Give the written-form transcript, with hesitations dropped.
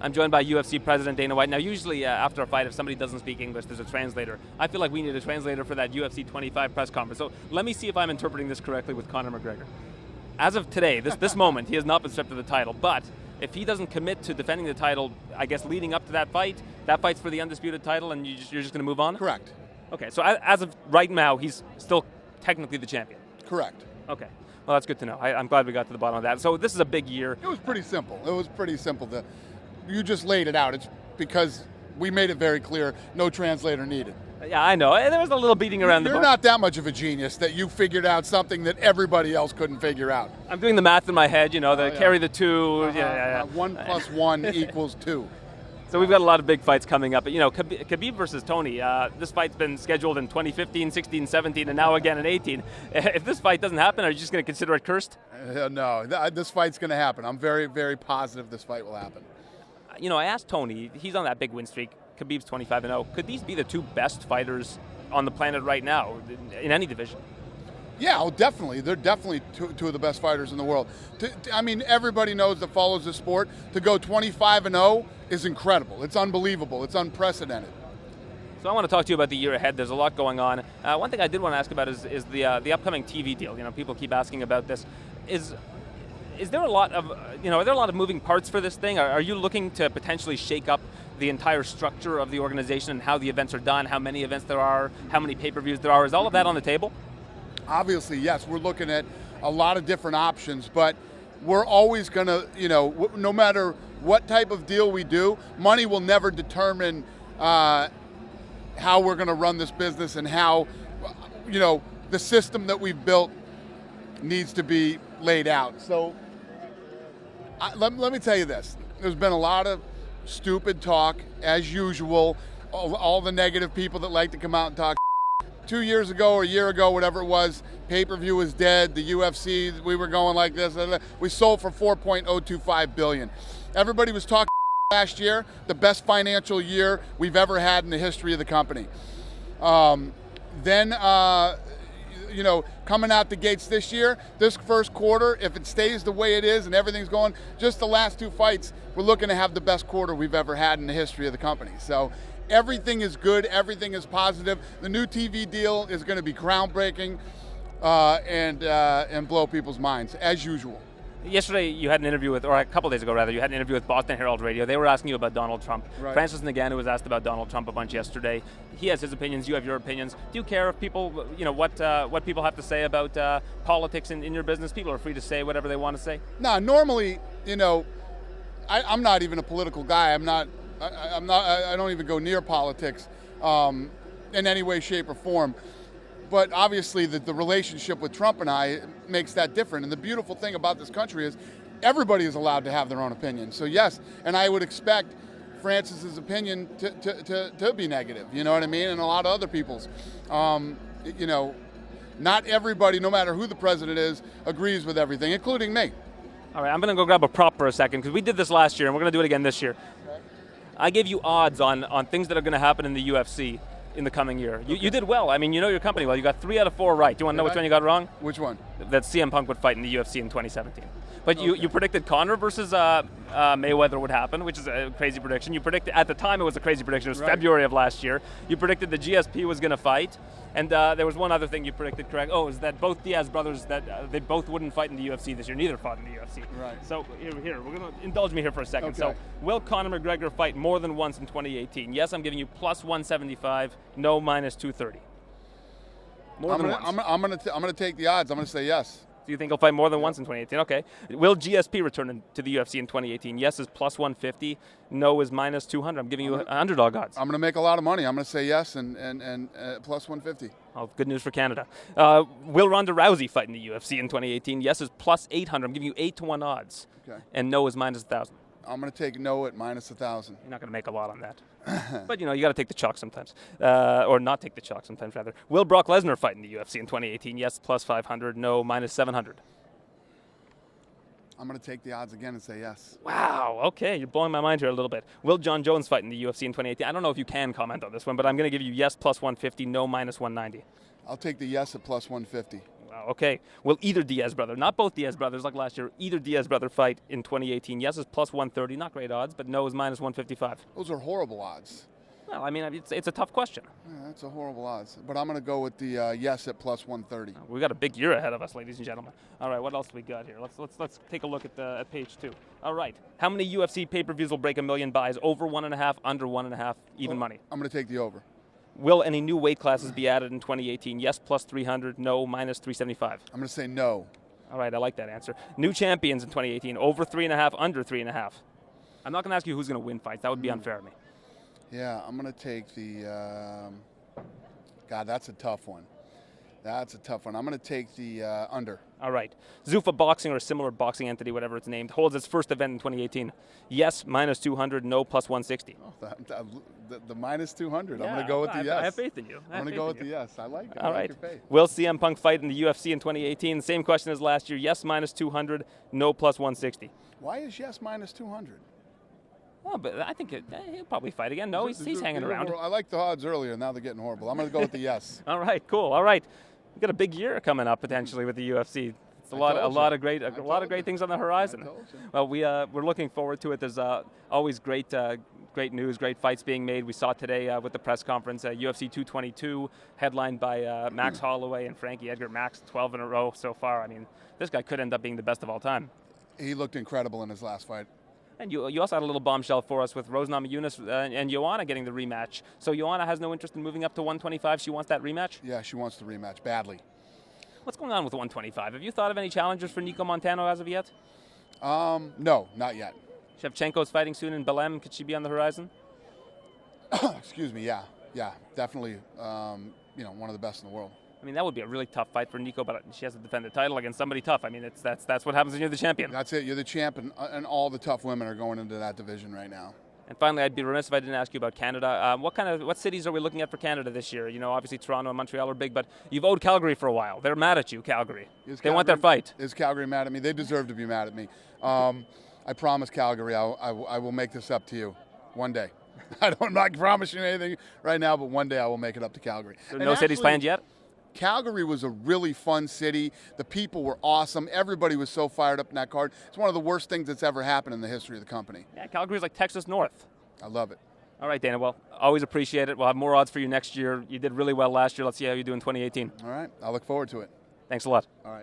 I'm joined by UFC President Dana White. Now, usually after a fight, if somebody doesn't speak English, there's a translator. I feel like we need a translator for that UFC 25 press conference. So let me see if I'm interpreting this correctly with Conor McGregor. As of today, this moment, he has not been stripped of the title. But if he doesn't commit to defending the title, I guess leading up to that fight's for the undisputed title, and you're just going to move on? Correct. Okay, so as of right now, he's still technically the champion? Correct. Okay. Well, that's good to know. I'm glad we got to the bottom of that. So this is a big year. It was pretty simple. You just laid it out. It's because we made it very clear, no translator needed. Yeah, I know. There was a little beating around the bush. You're not that much of a genius that you figured out something that everybody else couldn't figure out. I'm doing the math in my head, carry the two. Uh-huh. 1 + 1 equals 2. So we've got a lot of big fights coming up. Khabib versus Tony, this fight's been scheduled in 2015, 16, 17, and now again in 18. If this fight doesn't happen, are you just going to consider it cursed? No, this fight's going to happen. I'm very, very positive this fight will happen. I asked Tony, he's on that big win streak. Khabib's 25-0. Could these be the two best fighters on the planet right now in any division? Yeah, definitely. They're definitely two of the best fighters in the world. Everybody knows that follows the sport. To go 25-0 is incredible. It's unbelievable. It's unprecedented. So I want to talk to you about the year ahead. There's a lot going on. One thing I did want to ask about is the upcoming TV deal. People keep asking about this. Is there a lot of are there a lot of moving parts for this thing? Are you looking to potentially shake up the entire structure of the organization and how the events are done, how many events there are, how many pay-per-views there are? Is all of that on the table? Obviously, yes. We're looking at a lot of different options, but we're always going to, no matter what type of deal we do, money will never determine how we're going to run this business and how, the system that we've built needs to be laid out. So let me tell you this. There's been a lot of stupid talk, as usual, all the negative people that like to come out and talk. 2 years ago or a year ago, whatever it was, pay-per-view was dead. The UFC, we were going like this. We sold for $4.025 billion. Everybody was talking last year, the best financial year we've ever had in the history of the company. Coming out the gates this year, this first quarter, if it stays the way it is and everything's going, just the last two fights, we're looking to have the best quarter we've ever had in the history of the company. So everything is good. Everything is positive. The new TV deal is going to be groundbreaking and blow people's minds, as usual. Yesterday, you had an interview or a couple days ago, rather, you had an interview with Boston Herald Radio. They were asking you about Donald Trump. Right. Francis Ngannou was asked about Donald Trump a bunch yesterday. He has his opinions. You have your opinions. Do you care if people, what people have to say about politics in your business? People are free to say whatever they want to say. No, normally, I'm not even a political guy. I don't even go near politics in any way, shape, or form. But obviously the relationship with Trump and I makes that different. And the beautiful thing about this country is everybody is allowed to have their own opinion. So yes, and I would expect Francis's opinion to be negative, you know what I mean? And a lot of other people's. Not everybody, no matter who the president is, agrees with everything, including me. All right, I'm going to go grab a prop for a second because we did this last year and we're going to do it again this year. Okay. I gave you odds on things that are going to happen in the UFC in the coming year. You did well. I mean, you know your company well. You got 3 out of 4 right. Do you want to know which one you got wrong? Which one? That CM Punk would fight in the UFC in 2017. But you predicted Conor versus Mayweather would happen, which is a crazy prediction. You predicted, at the time it was a crazy prediction. It was February of last year. You predicted the GSP was going to fight. And there was one other thing you predicted correct. Oh, is that both Diaz brothers, that they both wouldn't fight in the UFC this year. Neither fought in the UFC. Right. So here, we're going to indulge me here for a second. Okay. So will Conor McGregor fight more than once in 2018? Yes, I'm giving you plus 175. No, minus 230. More than once. I'm gonna take the odds. I'm gonna say yes. Do you think he'll fight more than once in 2018? Okay. Will GSP return to the UFC in 2018? Yes is plus 150. No is minus 200. I'm giving you underdog odds. I'm going to make a lot of money. I'm going to say yes and plus 150. Oh, good news for Canada. Will Ronda Rousey fight in the UFC in 2018? Yes is plus 800. I'm giving you 8-1 odds. Okay. And no is minus 1,000. I'm going to take no at minus 1,000. You're not going to make a lot on that. But, you got to take the chalk sometimes. Or not take the chalk sometimes, rather. Will Brock Lesnar fight in the UFC in 2018? Yes, plus 500. No, minus 700. I'm going to take the odds again and say yes. Wow, okay. You're blowing my mind here a little bit. Will Jon Jones fight in the UFC in 2018? I don't know if you can comment on this one, but I'm going to give you yes, plus 150. No, minus 190. I'll take the yes at plus 150. Wow, okay. Will either Diaz brother, not both Diaz brothers like last year, either Diaz brother fight in 2018? Yes is plus 130, not great odds, but no is minus 155. Those are horrible odds. Well, I mean, it's a tough question. Yeah, that's a horrible odds. But I'm going to go with the yes at plus 130. We've got a big year ahead of us, ladies and gentlemen. All right, what else do we got here? Let's take a look at page 2. All right, how many UFC pay-per-views will break 1 million buys? Over 1.5, under 1.5, even money. I'm going to take the over. Will any new weight classes be added in 2018? Yes, plus 300. No, minus 375. I'm going to say no. All right, I like that answer. New champions in 2018, over 3.5, under 3.5. I'm not going to ask you who's going to win fights. That would be unfair to me. Yeah, I'm going to take the God, that's a tough one. That's a tough one. I'm going to take the under. All right. Zuffa Boxing or a similar boxing entity, whatever it's named, holds its first event in 2018. Yes, minus 200. No, plus 160. Oh, the minus 200. Yeah, I'm going to go with the yes. I have faith in you. I'm going to go with the yes. I like it. All I right. like your faith. Will CM Punk fight in the UFC in 2018? Same question as last year. Yes, minus 200. No, plus 160. Why is yes minus 200? Well, but I think he'll probably fight again. No, he's hanging around. I liked the odds earlier. Now they're getting horrible. I'm going to go with the yes. All right, cool. All right, we've got a big year coming up potentially with the UFC. It's a lot of great things on the horizon. Well, we're looking forward to it. There's always great news, great fights being made. We saw today with the press conference, UFC 222, headlined by Max Holloway and Frankie Edgar. Max 12 in a row so far. I mean, this guy could end up being the best of all time. He looked incredible in his last fight. And you also had a little bombshell for us with Rose Namajunas and Joanna getting the rematch. So Joanna has no interest in moving up to 125. She wants that rematch? Yeah, she wants the rematch badly. What's going on with 125? Have you thought of any challengers for Nico Montano as of yet? No, not yet. Shevchenko's fighting soon in Belém. Could she be on the horizon? Excuse me, yeah, definitely, one of the best in the world. I mean, that would be a really tough fight for Nico, but she has to defend the title against somebody tough. I mean, that's what happens when you're the champion. That's it. You're the champ, and all the tough women are going into that division right now. And finally, I'd be remiss if I didn't ask you about Canada. What cities are we looking at for Canada this year? You know, obviously Toronto and Montreal are big, but you've owed Calgary for a while. They're mad at you, Calgary. They want their fight. Is Calgary mad at me? They deserve to be mad at me. I promise Calgary, I will make this up to you one day. I'm not promising anything right now, but one day I will make it up to Calgary. No cities planned yet? Calgary was a really fun city. The people were awesome. Everybody was so fired up in that card. It's one of the worst things that's ever happened in the history of the company. Yeah, Calgary's like Texas North. I love it. All right, Dana. Well, always appreciate it. We'll have more odds for you next year. You did really well last year. Let's see how you do in 2018. All right. I look forward to it. Thanks a lot. All right.